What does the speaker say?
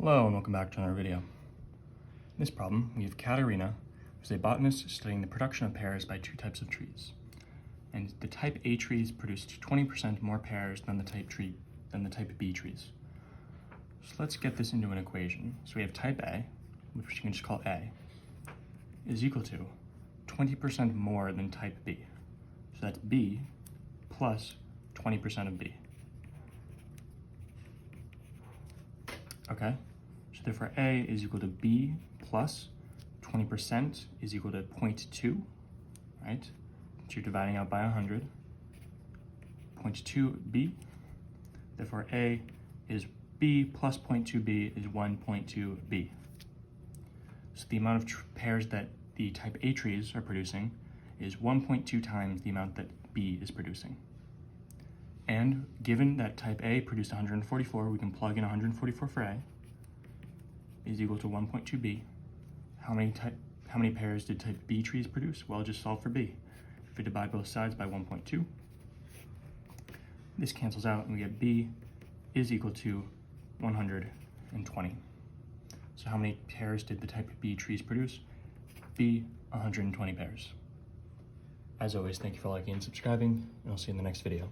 Hello and welcome back to another video. In this problem, we have Katarina, who's a botanist studying the production of pears by two types of trees. And the type A trees produced 20% more pears than the type B trees. So let's get this into an equation. So we have type A, which you can just call A, is equal to 20% more than type B. So that's B plus 20% of B. Okay, so therefore A is equal to B plus 20% is equal to 0.2, right? So you're dividing out by 100. 0.2B, therefore A is B plus 0.2B is 1.2B. So the amount of pears that the type A trees are producing is 1.2 times the amount that B is producing. And given that type A produced 144, we can plug in 144 for A, is equal to 1.2B. How many pears did type B trees produce? Well, just solve for B. If we divide both sides by 1.2, this cancels out and we get B is equal to 120. So how many pears did the type B trees produce? B, 120 pears. As always, thank you for liking and subscribing, and I'll see you in the next video.